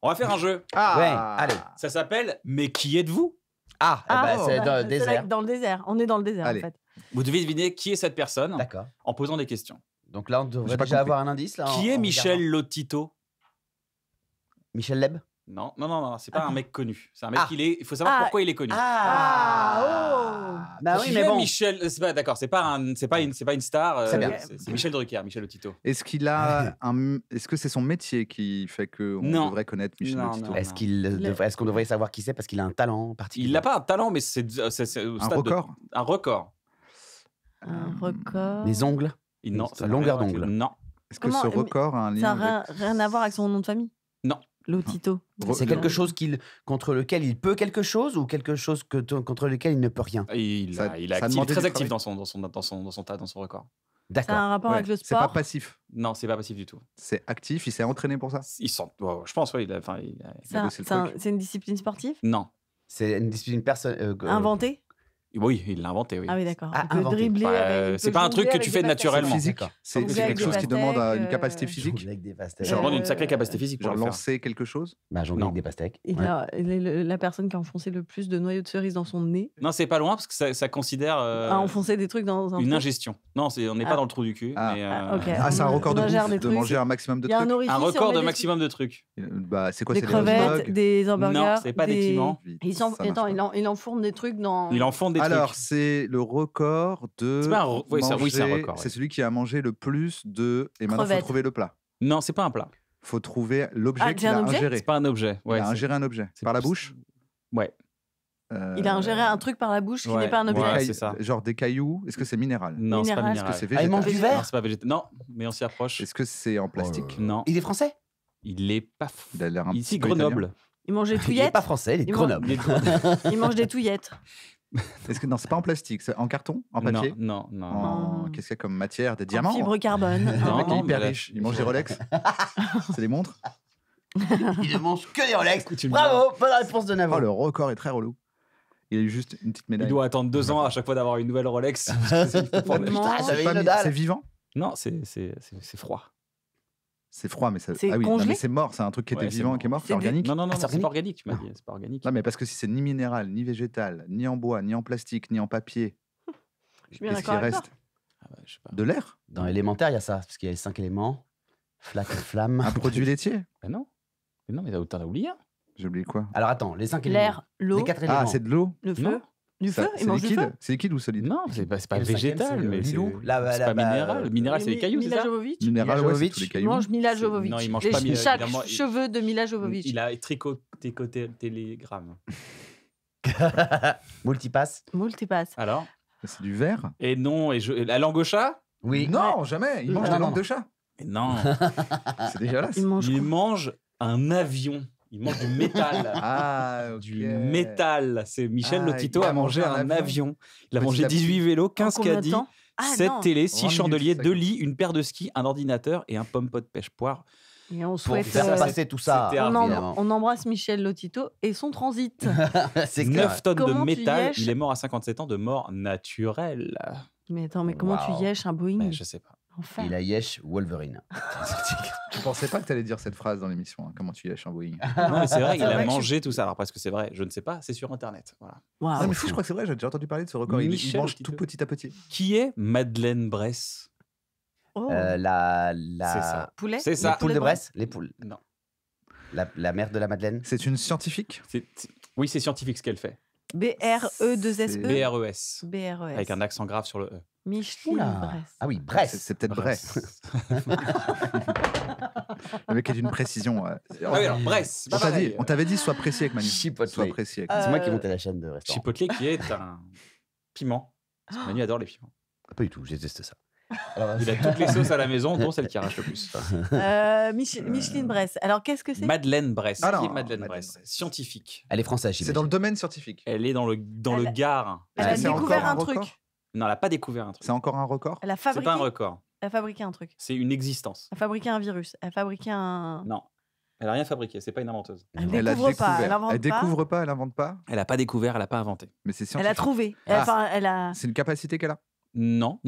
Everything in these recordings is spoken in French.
On va faire un jeu. Ouais, allez. Ça s'appelle Mais qui êtes-vous? C'est dans le c'est désert. dans le désert. On est dans le désert, Allez. en fait. Vous devez deviner qui est cette personne D'accord. en posant des questions. Donc là, on devrait J'ai pas déjà compris. avoir un indice. Là, Qui en est Michel regardant. Lotito? Michel Leb. Non, c'est pas un mec connu. C'est un mec, Ah. il faut savoir pourquoi il est connu. Bah oui, Qui mais est bon. Michel, c'est pas d'accord, c'est pas une star. Très bien. C'est Michel Drucker, Michel Lotito. Est-ce qu'il a est-ce que c'est son métier qui fait qu'on Non. devrait connaître Michel Non, Lotito? non. Est-ce qu'on devrait savoir qui c'est parce qu'il a un talent particulier? Il n'a pas un talent, mais c'est au Un stade record? un record. Un record. Les ongles. Non, Sa longueur n'a rien à voir d'ongle. avec- Non. Est-ce que Comment- ce mais record a un Ça lien n'a avec... rien à voir avec son nom de famille? Non. Lotito. C'est quelque chose contre lequel il peut quelque chose ou quelque chose contre lequel il ne peut rien? Il Ça- est ça a actif, demandé très du actif travail. dans son record. Ça a D'accord. un rapport Ouais, avec le c'est pas sport? passif, Non, c'est pas passif du tout. c'est actif, il s'est entraîné pour ça. Il sent, je pense, oui. Il a bossé le truc. C'est une discipline sportive? Non. C'est une discipline Inventée? Oui, il l'a inventé, oui. Ah oui, d'accord. Ah, Il peut inventé. dribbler. il C'est peut pas un truc jongler que avec tu des fais pastèques. naturellement. Physique. D'accord. C'est Jongler quelque avec chose des qui demande pastèques, une capacité physique. Avec des pastèques. Ça demande une sacrée capacité physique pour Genre le faire. lancer quelque chose. Bah, jongler Non. avec des pastèques. Il Ouais. est la personne qui a enfoncé le plus de noyaux de cerise dans son nez. Non, c'est pas loin parce que ça considère A enfoncé des trucs dans un une trou. ingestion. Non, on n'est Ah. pas dans le trou du cul. Ah. Mais, Ah, ok. C'est un On- record on de ingère bouffe, des de trucs. manger un maximum de Il y a un trucs. orifice. Un et on record met de des maximum de trucs. Bah, c'est quoi? Des C'est crevettes, hot dogs des hamburgers. Non, c'est pas des piments. Il Ça marche pas. il enfourne des trucs dans. Il en fond des Alors, trucs. c'est le record de. C'est pas un oui, c'est un manger- record. Oui. C'est celui qui a mangé le plus de. Et maintenant, il faut Crevettes. trouver le plat. Non, c'est pas un plat. Il faut trouver l'objet Ah, qu'il c'est un a objet ingéré. C'est pas un objet. Il a ingéré un objet. c'est Par la plus- bouche. Ouais. Il a ingéré un truc par la bouche qui Ouais. n'est pas un objet. Ouais, Des c'est ça. Genre des cailloux. Est-ce que c'est minéral? Non, c'est pas Minéral. minéral. Est-ce que c'est Ah, il végétal? mange du Non, verre? c'est pas végétal. Non, mais on s'y approche. Est-ce que c'est en plastique? Non, Il est français? il est pas. Il a l'air un Ici, petit peu Grenoble. Il mange des Il est touillettes. pas français, il est de Il mange- Grenoble. Il est- Il mange des touillettes. Est-ce que non, c'est pas en plastique, c'est en carton, en papier, Non. en qu'est-ce qu'il y a comme matière? Des En diamants? fibre carbone. Le Non, mec est mais hyper là, riche. Il mange des Rolex. C'est des montres. Il ne mange que des Rolex. Tu me Bravo, bonne réponse de Navo. Oh, le record est très relou. Il a eu juste une petite Il médaille. doit attendre 2 ans à chaque fois d'avoir une nouvelle Rolex. Vraiment. Putain, j'avais Pas une mis- dalle. C'est vivant? Non, c'est froid. C'est froid, mais ça. C'est Ah oui, non, congelé mais c'est mort. C'est un truc qui était Ouais, c'est vivant et mort. qui est mort. C'est C'est organique. Non, c'est c'est pas organique, tu m'as dit. C'est pas organique. Non, mais parce que si c'est ni minéral, ni végétal, ni en bois, ni en plastique, ni en papier, Je suis bien qu'est-ce qui d'accord avec toi. reste? Ah ouais, je sais pas. De l'air? Dans l'élémentaire, il y a ça, parce qu'il y a les 5 éléments. Flaque, flamme. Un produit laitier? Mais non. Mais t'en as oublié un. J'ai oublié quoi? Alors attends, les 5 éléments. L'air, l'eau, Les 4 éléments. Ah, c'est de l'eau? le feu. Non. Du Ça- feu. Il C'est mange du liquide? feu. C'est liquide ou solide? Non, c'est pas Le cinquième, végétal, c'est mais c'est Lilou. Là, c'est là, pas bah, minéral. Le minéral, c'est les cailloux, c'est Mila ça? Jovovich. Minéral, Mila ouais, c'est Jovovich. tous les Il cailloux. mange Mila C'est- Jovovich. non, il mange Les- pas Mila- chaque il a- cheveu de Mila Jovovich. Il a tricoté télégrammes. Multipass. Multipass. Alors C'est du verre? Et non, la langue au chat? Oui. Non, jamais. Il mange Non, de la non, langue non. de chat. Mais non. C'est dégueulasse. Il mange Il quoi mange un avion. Il mange du métal. Ah, ok. Du métal. C'est Michel Ah, Lotito il a a mangé mangé un un avion. Il a Petit mangé à petit. 18 vélos, En 15 combien de caddies, temps Ah, 7 non. télés, 20 6 chandeliers, minutes, 2 ça. lits, une paire de skis, un ordinateur et un pomme-pot de pêche-poire. Et on Pour souhaite. faire passer tout ça. c'était on, évidemment. on embrasse Michel Lotito et son transit. C'est clair. 9 tonnes Comment de tu métal. yèches Il est mort à 57 ans de mort naturelle. Mais attends, mais comment Waouh. tu yèches un Boeing Mais je sais pas. Enfin. Il a yesh Wolverine. Je pensais pas que tu allais dire cette phrase dans l'émission. Hein. Comment tu yèches un Boeing? Non, mais c'est vrai, il C'est a vrai que mangé tout ça. Alors, parce que c'est vrai, je ne sais pas, c'est sur Internet. Voilà. Waouh. Ah, mais si, je crois que c'est vrai. J'ai déjà entendu parler de ce record. Il Michel mange Lotito. tout petit à petit. Qui est Madeleine Bress? Oh. C'est ça. Poulet C'est Les ça. poules de Bresse. Les poules. Non. La mère de la Madeleine. C'est une scientifique? Oui, c'est scientifique ce qu'elle fait. B-R-E-2-S-E. BRES. B-R-E-S. Avec un accent grave sur le E. Micheline Oula. Bresse. Ah oui, Bresse. C'est peut-être Bresse. Le mec est d'une précision. Ah oui, alors Bress. c'est pas pareil. On t'avait dit sois précis avec Manu. Chipotle. Sois précis avec C'est moi qui ai Euh, monté la chaîne de restaurant. Chipotle qui est un piment. Parce que Manu adore les piments. Pas du tout, je déteste ça. Il a toutes les sauces à la maison, dont celle qui arrache le plus. Micheline Bresse. Alors, qu'est-ce que c'est Madeleine Bress. Ah non, Qui est Madeleine Madeleine Bress? Bress. Scientifique. Elle est française, C'est j'imagine. dans le domaine scientifique. Elle est dans le Elle- Gard. Elle Ah, a c'est découvert encore un un truc. record Non, elle n'a pas découvert un truc. C'est encore un record? Elle a C'est fabriqué, pas un record. elle a fabriqué un truc. C'est une existence. Elle a fabriqué un virus. Elle a fabriqué un. Non. Elle n'a rien fabriqué. C'est pas une inventeuse. Elle Elle a découvre pas. Elle découvert. invente Elle pas. découvre pas, elle invente pas. Elle n'a pas découvert, elle n'a pas inventé. Mais c'est Elle scientifique. a trouvé. Ah. Enfin, elle a. C'est une capacité qu'elle a. Non,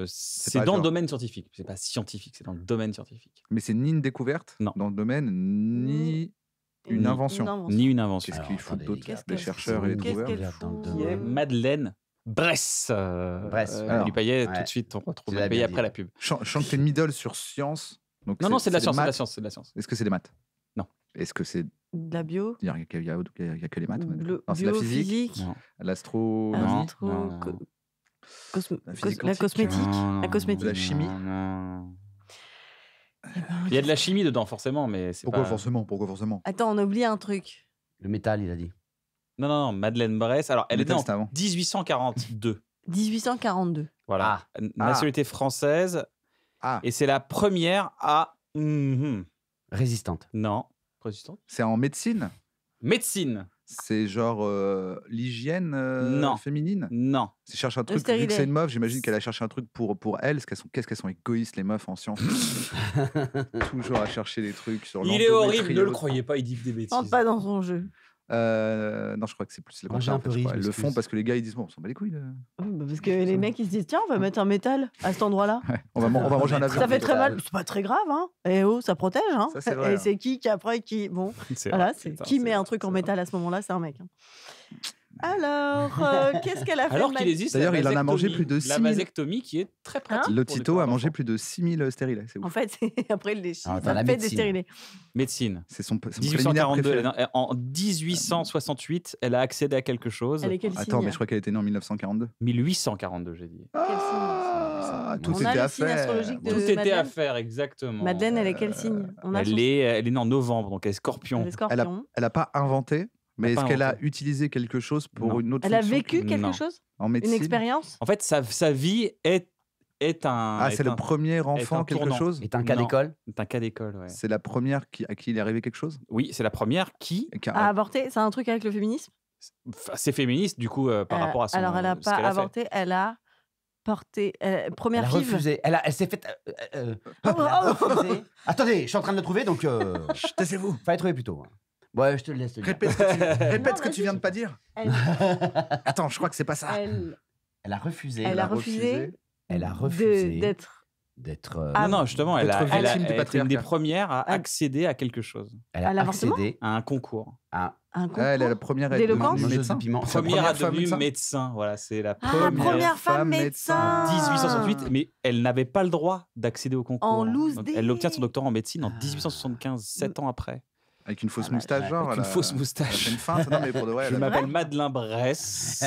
c'est pas dans le genre- domaine scientifique. C'est pas scientifique, c'est dans le domaine scientifique. Mais c'est ni une découverte Non. dans le domaine, ni une invention. Ni une invention. Qu'est-ce Alors, qu'ils foutent attendez, d'autre, les gars, les qu'elle chercheurs et les fout Qu'est-ce trouveurs qu'elle Dans le fout Qui est Madeleine Bress. Bress, Amélie alors, Payet, tout ouais. de suite, on retrouve Tu l'as Amélie bien après dit. la pub. Je sens que t'es middle sur science. Donc Non, c'est de la des science, c'est de la maths. science, c'est de la science. Est-ce que c'est des maths? Non. Est-ce que c'est. De la bio. Il n'y a, que les maths. on est d'accord. Non, c'est Bio, la physique, physique. Non. l'astronomie, Non. Astro, non, co- non. La physique la quantique. cosmétique. Non, La cosmétique. De la chimie. non. Eh ben, Il y a de la chimie dedans, forcément, mais c'est Pourquoi pas... forcément? Pourquoi forcément? Attends, on a oublié un truc. Le métal, il a dit. Non, Madeleine Bress. Alors, elle est née Métal, en c'était avant. 1842. 1842. Voilà. Nationalité française. Ah, Et c'est la première à... Résistante. Non. Résistante. c'est en médecine? Médecine. C'est genre l'hygiène Non. féminine? Non. Si cherche un truc, vu stérilet. que c'est une meuf, j'imagine qu'elle a cherché un truc pour elle. Qu'est-ce qu'elles sont égoïstes, les meufs en sciences. Toujours à chercher des trucs sur Il est horrible, ne le l'endométriose. croyez pas, il dit des bêtises. Rentre pas dans son jeu. Non, je crois que c'est plus le Moi, j'ai contraire. un peu en fait, ri, je crois. je Ils le font m'excuse. parce que les gars, ils disent bon, on s'en bat les couilles. Oui, bah parce que les mecs ils se disent tiens on va mettre un métal à cet endroit-là. On va manger un avion. Ça fait très mal. métal. C'est pas très grave hein. Et oh ça protège hein. Ça, c'est vrai, Et hein. c'est qui après qui bon C'est voilà vrai, c'est putain, qui c'est met un vrai, truc en c'est métal à ce moment-là c'est un mec. Hein. Alors qu'est-ce qu'elle a fait Alors le qu'il mec existe D'ailleurs, la il en a mangé vasectomie. plus de La 6000. vasectomie qui est très pratique. Le pour les Tito corps a mangé d'enfants. plus de 6000 stérilets. C'est ouf. En fait après il les chie, Ah, attends, ça la fait des médecine. stérilés. Médecine. C'est son préliminaire 1842. préféré. En 1868, elle a accédé à quelque chose. Elle est quel Attends, signe mais je crois qu'elle était née en 1942. 1842, j'ai dit. Ah, tout On était a à le signe faire. astrologique de Tout était à Madeleine. faire, exactement. Madeleine elle est quel signe On a son- Elle est née en novembre, donc elle est scorpion. elle est scorpion. Elle a pas inventé, mais Elle a est-ce pas qu'elle a inventé. utilisé quelque chose pour Non. une autre Elle a fonction vécu quelque Non. chose en Une médecine? expérience En fait, sa vie est un. Ah, est c'est le un- premier enfant quelque tournant. chose? Est un cas Non. d'école. est un cas d'école, ouais. C'est la première à qui il est arrivé quelque chose? Oui, c'est la première qui. Et qui a- A avorté C'est un truc avec le féminisme Enfin, c'est féministe, du coup, par rapport à son. Alors elle a ce pas qu'elle a fait. avorté, elle a porté Elle première a fille. refusé. Elle s'est fait. Oh, elle a oh. refusé. Attendez, je suis en train de le trouver, donc. Chut, taisez-vous. Fallait trouver plus tôt. Ouais, je te le laisse. te le dire. Répète ce que vas-y. tu viens de pas dire. Elle, Attends, je crois que c'est pas ça. elle, Elle a refusé. elle a refusé Elle a refusé d'être. d'être. Ah, Non, justement, elle a, D'être elle a- victime du elle a été une des patriarcat. premières à Ah. accéder à quelque chose, Elle à a l'avortement accédé à un concours. à Un concours. Elle est la première à être D'éloquence devenue mangeuse médecin. de piment. C'est la Première à femme devenir médecin. médecin. Voilà, c'est la Ah, première. première femme femme médecin. 1868, mais elle n'avait pas le droit d'accéder au concours. En loose Donc, day. elle obtient son doctorat en médecine en 1875, 7 ans après. Avec une fausse Ah, moustache, ouais. genre. Avec elle une a- fausse Elle a moustache. fait une feinte. Non, mais pour de vrai. Je elle a- m'appelle Madeleine Bress.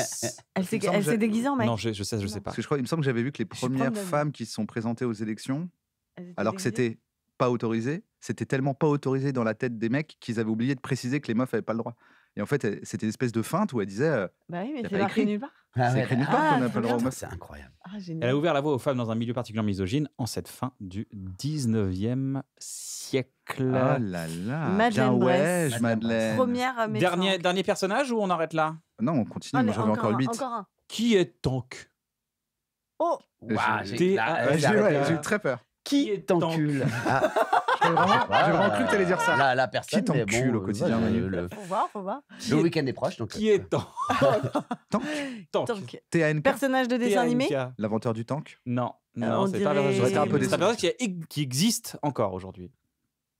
Elle Il me semble que s'est j'ai- déguisée en mec. Non, je sais pas. Parce que je crois, il me semble que j'avais vu que les Je suis premières prof de- femmes qui se sont présentées aux élections, Elle s'était alors que déguisée. c'était pas autorisé, c'était tellement pas autorisé dans la tête des mecs qu'ils avaient oublié de préciser que les meufs avaient pas le droit. Et en fait, c'était une espèce de feinte où elle disait Bah oui, mais Y a c'est pas marqué écrit. nulle part. Ah, c'est ouais, écrit nulle Ah, part qu'on n'a trop pas le droit aux bien. meufs. C'est incroyable. Ah, Elle a génial. ouvert la voie aux femmes dans un milieu particulièrement misogyne en cette fin du 19e siècle. Oh là là, Madeleine bien Bress. ouais, Madeleine. Première médecin. Dernier personnage ou on arrête là? Non, on continue, Allez, moi j'avais encore un, 8. Encore un. Qui est Tank? Oh, Waouh, J'ai- j'ai Ah, j'ai J'ai arrêté, j'ai eu là. très peur. Qui est T'encule. Ah, J'ai vraiment cru que t'allais dire ça. La personne. Qui mais t'encule bon, au quotidien, voilà, Manu le faut voir. le week-end est proche, donc. Qui est Tank? Tank. Tank. Donc, TANK, personnage de dessin animé. TANK. l'inventeur du tank. Non, on non, c'est pas dirait- un J'aurais été un peu C'est un déçu. personnage qui existe encore aujourd'hui.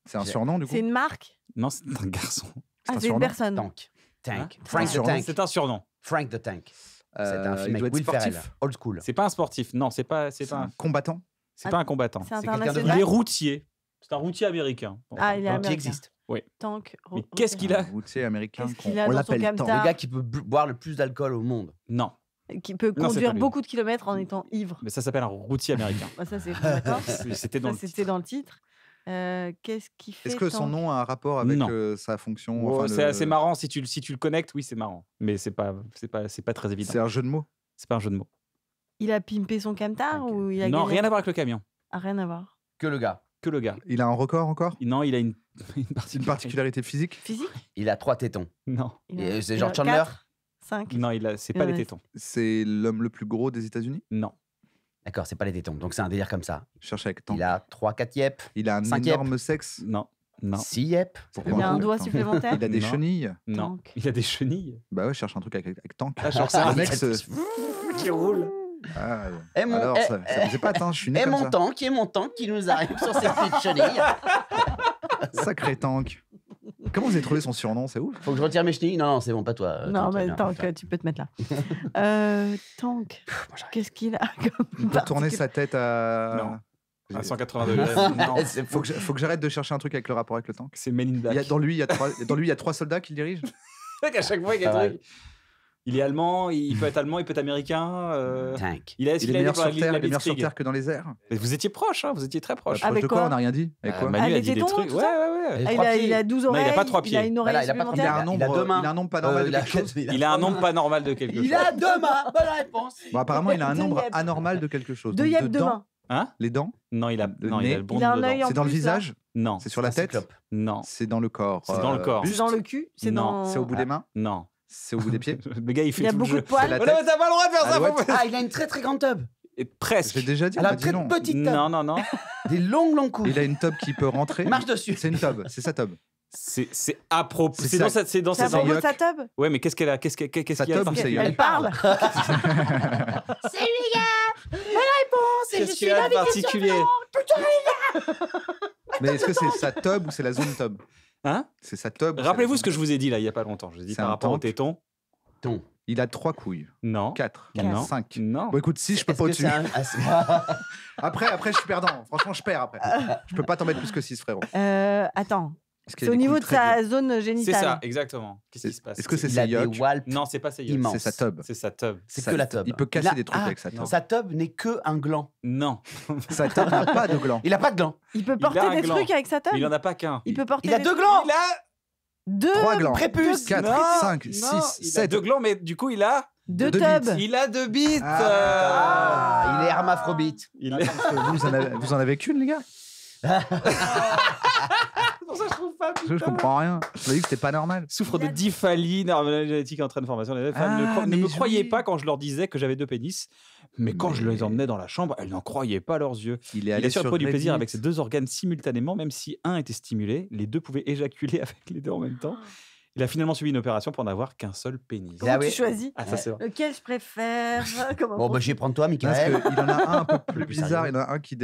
C'est un J'ai- surnom du coup. C'est une marque. Non, c'est un garçon. Ah, un c'est une surnom. personne. Tank. Tank. Hein Frank un the surnom. Tank. C'est un surnom. Frank the Tank. C'est un film il doit avec être Will Ferrell. sportif. Old school. C'est pas un sportif. Non, c'est pas C'est un, un combattant. c'est pas un combattant. C'est quelqu'un de Il international. est routier. C'est un routier américain. Bon, Ah, il est Donc, qui américain. existe. Tank. Mais qu'est-ce qu'il a? Un routier américain. Qu'est-ce qu'il qu'on- a on dans son l'appelle camtar? Tank. Le gars qui peut boire le plus d'alcool au monde. Non, Qui peut Non, c'est conduire pas lui. beaucoup de kilomètres en étant ivre. mais ça s'appelle un routier américain. Bah, ça, c'est d'accord. C'était dans Ça, le c'était titre. dans le titre. Qu'est-ce qui fait Est-ce que son Tank nom a un rapport avec Non. sa fonction Oh, enfin, c'est le- assez marrant si tu le connectes, oui, c'est marrant. Mais c'est pas très évident. C'est un jeu de mots. C'est pas un jeu de mots. Il a pimpé son camtar Ok. ou il a Non, gagné rien à voir avec le camion. Ah, rien à voir. Que le gars. Que le gars. Il a un record encore? Non, il a une Une particularité. particularité physique? Physique Il a 3 tétons. Non, Et c'est genre Chandler? 5. non, c'est Il pas en les a- tétons. C'est l'homme le plus gros des États-Unis? Non. D'accord, c'est pas les tétons. Donc c'est un délire comme ça. Je cherche avec Tank. Il a 3-4 yep. Il a un 5 énorme sexe. Non. Non. 6 yep. Pourquoi Il a un beaucoup, doigt Tank supplémentaire. Il a des Non. chenilles. Non. Tank. Il a des chenilles. Bah ouais, je cherche un truc avec Tank. Ah, genre Le mec qui roule. Ah, Et mon- alors, et- ça vous épate, hein, je suis né Et comme mon ça. tank, qui nous arrive sur ces petites chenilles. Sacré tank. Comment vous avez trouvé son surnom? C'est ouf. Faut que je retire mes chenilles. Non, c'est bon, pas toi. Non, Tank, mais viens, Tank, viens. tu peux te mettre là. Tank, Moi, j'arrive. qu'est-ce qu'il a comme Il peut tourner particule- sa tête à... Non. À 180 degrés. Non. C'est Faut fou. que j'arrête de chercher un truc avec le rapport avec le tank. C'est Men in Black. Dans lui, il y a 3 soldats qui le dirigent. À chaque fois, il y a Pas un mal. truc. Il est allemand, il peut être allemand, il peut être américain. Tank. Il a Il est essayé meilleur pour sur la terre, il est meilleur sur Blitzkrieg. terre que dans les airs. Mais vous étiez proche, hein, vous étiez très proche. Proche Avec de quoi? quoi On n'a rien dit. Avec quoi? Manu Ah, a les dit des tétons, trucs. tout Ouais, ça ouais, ouais. Et Ah, trois il pieds. a 12 Non, il a oreilles. pas 3 pieds. Il a une oreille Voilà, il a pas supplémentaire. Il a un Il a nombre, deux mains. il a un nombre pas normal de quelque chose. Il a un nombre pas normal de quelque chose. Il a 2 mains. Bonne réponse. Bon, apparemment, il a un Deux nombre yep. anormal de quelque chose. Deux Donc, yep dedans, demain. Hein? les dents, Non, il a, Le non, il nez. a le bon Il a un dedans. œil en c'est dans le plus, là. visage, Non, c'est sur la C'est un tête, cyclope. non, c'est dans le corps. C'est dans le corps. C'est dans le cul. C'est Non, dans. C'est au bout des mains, non. c'est au bout des pieds. Le gars, il fait Il y a tout le beaucoup jeu. de poils. la Oh tête. non, mais t'as pas le droit de faire ça. Alouette. faut- Ah, il a une très très grande tub. Et presque. J'ai déjà dit, Elle on a m'a une dit très non. petite tub. Non, non, non. Des longues couilles. Il a une tub qui peut rentrer. Marche dessus. C'est une tub, c'est sa tub. C'est à propos. C'est C'est ça. dans cette. C'est dans C'est à cette. propos de yuck. sa tub. Ouais, mais qu'est-ce qu'elle a? Qu'est-ce Sa qu'il y a tub ou sa yuck? Elle parle. Qu'est-ce qu'il y a de particulier? Mais est-ce que c'est sa tub ou c'est la zone tub? Hein? C'est sa tub. ou c'est Rappelez-vous la ce que zone- je vous ai dit là il y a pas longtemps. Je vous ai dit C'est par un rapport au tank. téton. Ton. Il a 3 couilles. Non. 4. Non. 5. Non. Bon, écoute, si je peux Est-ce pas que au-dessus. c'est un- ah, c'est- Après, je suis perdant. Franchement, je perds après. Je peux pas t'en mettre plus que 6, frérot. Attends. Parce qu'il C'est a au des niveau couilles de très sa dures. zone C'est génitale. ça, exactement. Qu'est-ce qui se passe? Est-ce que c'est Il a ses des yuck? walpes. Non, c'est pas ça. Immense. C'est sa tub. C'est sa tub. C'est Sa- que la tub. Il peut casser des trucs avec sa tub. Sa tub n'est que un gland. Non. Sa tub n'a pas de gland. Il a pas de gland. Il peut Il porter a un des gland. trucs avec sa tub. Il en a pas qu'un. Il peut porter Il a des 2 trucs- glands. Il a 2 3 glands. Prépuce. 4, Non, 5, non, 6, il a 7. 2 glands, mais du coup il a. 2 deux tubs. bites. Il a 2 bites. Ah, il est hermaphrodite. Il est. Vous en avez qu'une, les gars? C'est pour ça que je trouve pas. Je comprends rien. Je m'avais dit que c'était pas normal. Souffre de dysphalie génétique en train de formation. Les femmes Ah, ne mais me croyaient oui. pas quand je leur disais que j'avais 2 pénis. Mais quand je Mais- les emmenais dans la chambre, elles n'en croyaient pas leurs yeux. Il est Il allé a su sur retrouver du plaisir Reddit. avec ses 2 organes simultanément, même si un était stimulé, les 2 pouvaient éjaculer avec les 2 en même temps. Il a finalement subi une opération pour n'avoir qu'un seul pénis. Comment Ah tu oui. choisis Ah, ça c'est vrai. Lequel je préfère Comment Bon, bah, je vais prendre toi, Parce Michael. qu'il en a un peu plus Le plus bizarre. sérieux. Il y en a un qui.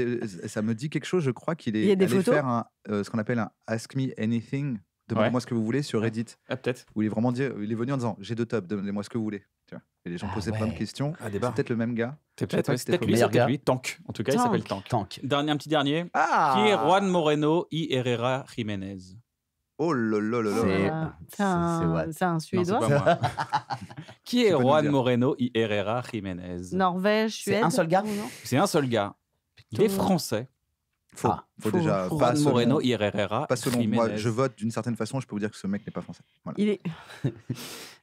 Ça me dit quelque chose. Je crois qu'il Il y est a des allé photos faire ce qu'on appelle un Ask Me Anything. Demandez-moi ce que vous voulez sur Reddit. Ah, peut-être. Où il est venu en disant j'ai 2 tubs, demandez-moi ce que vous voulez. Tu vois. Et les gens Ah posaient plein de ouais. questions. Ah, C'est débat. peut-être le même gars. C'est Je sais peut-être pas ouais, si c'est c'était peut-être lui, meilleur c'est peut-être gars. lui. Tank. En tout cas, il Tank. s'appelle Tank. Tank. Un petit dernier. Ah Qui est Juan Moreno y Herrera Jiménez. Oh là là là là. C'est- là. C'est un Non, c'est Suédois. pas moi. Qui est Tu peux nous Juan dire. Moreno y Herrera Jiménez? Norvège, C'est Suède. un seul gars ou non C'est un seul gars. Il est français. Faux. Ah, Faut faux. déjà. Faux. Pas Juan selon, Moreno y Herrera pas selon Jiménez. moi. Je vote d'une certaine façon. Je peux vous dire que ce mec n'est pas français. Voilà. Il est.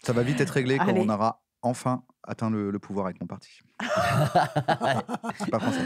Ça va vite être réglé quand Allez. on aura enfin atteint le pouvoir avec mon parti. C'est pas français.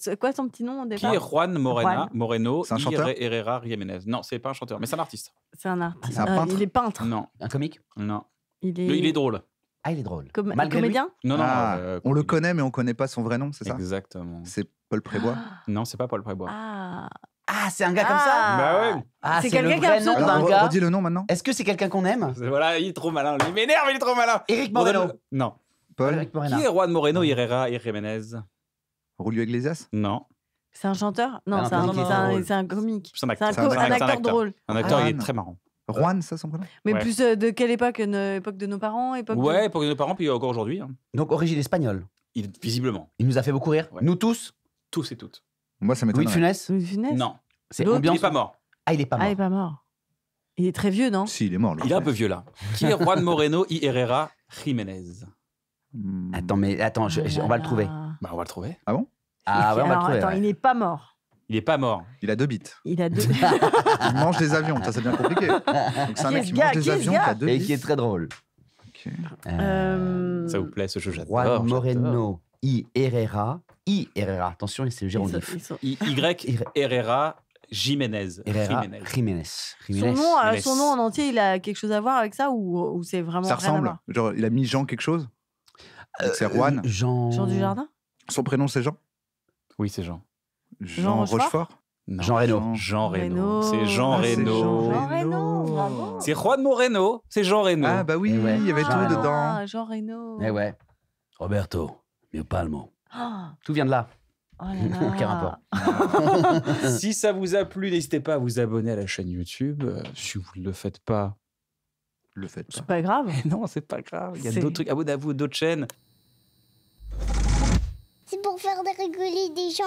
C'est quoi son petit nom au Qui départ est Juan Juan. Moreno C'est un y chanteur Herrera Jiménez? Non, c'est pas un chanteur, mais c'est un artiste. C'est un artiste. C'est un peintre Il est peintre. Non, Un comique non. Il est. Il est drôle. Ah, il est drôle. Malgré comédien. Non, non. Ah, on le comédien. connaît, mais on connaît pas son vrai nom, c'est ça? Exactement. C'est Paul Prébois. Non, c'est pas Paul Prébois. Ah. Ah, c'est un gars comme ça Ah. Bah ouais. Ah, C'est c'est le quelqu'un qui a vrai un nom pseudo. d'un Alors, gars. redis le nom maintenant. Est-ce que c'est quelqu'un qu'on aime Voilà, il est trop malin. Il m'énerve, il est trop malin. Eric On donne- Moreno. Non. Paul Eric Moreno. Qui est Juan Moreno y Herrera y Jiménez? Julio Iglesias. Non. C'est un chanteur Non, Ah, c'est un, non, non, c'est un- drôle. c'est un comique. C'est un C'est acteur. un, C'est un un acteur, acteur drôle. Un acteur, il est Juan. très marrant. Juan, ça son prénom? Mais Ouais. plus de quelle époque époque de nos parents époque de- Ouais, pour nos parents, puis encore aujourd'hui. hein. Donc, origine espagnole. Visiblement. Il nous a fait beaucoup rire. Ouais. Nous tous. Tous et toutes. Moi, ça Louis de m'étonne. Funès. Louis de Funès Non. C'est L'autre, Il ambiance. est pas mort. Ah, il est pas Ah, il est mort. pas mort. Il est très vieux, non Si, il est mort. lui. Il est un peu vieux là. Qui est Juan Moreno y Herrera Jiménez? Attends, mais attends, on va le trouver. Bah, on va le trouver. Ah ouais, on va Alors, le trouver. attends, ouais. il n'est pas mort. Il est pas mort. Il a 2 bites. Il a deux. Il mange des avions. Ça devient compliqué. Donc, c'est un Qui mec est qui ce gars mange Qui des est ce avions, gars qui a 2 Et bites. qui est très drôle. Ok. Ça vous plaît ce jeu? J'adore. Juan j'adore. Moreno y Herrera. Attention, c'est le gérondif. Ils sont- Y Herrera Jiménez. Herrera Jiménez. Jiménez. Son Jiménez. nom, Jiménez. son nom en entier, il a quelque chose à voir avec ça ou c'est vraiment Ça rien à ressemble. voir Genre, il a mis Jean quelque chose. Donc, c'est Juan. Jean. Jean du Jardin Son prénom, c'est Jean. Oui, c'est Jean. Jean Rochefort Rochefort. Non. Jean Reno. Jean Reno. Reno. C'est Jean Ah, c'est Reno. Jean Reno, bravo. C'est Juan Moreno. C'est Jean Reno. Ah bah oui, Eh ouais. il y avait Jean tout Reno. dedans. Ah, Jean Reno. Eh ouais. Roberto, mio palmo. Oh, Tout vient de là. oh là là. Aucun rapport. Si ça vous a plu, n'hésitez pas à vous abonner à la chaîne YouTube. Si vous ne le faites pas, Le faites C'est pas. pas grave. non, c'est pas grave. Il y a C'est- d'autres trucs. Abonnez-vous à d'autres chaînes. C'est pour faire de rigoler des gens.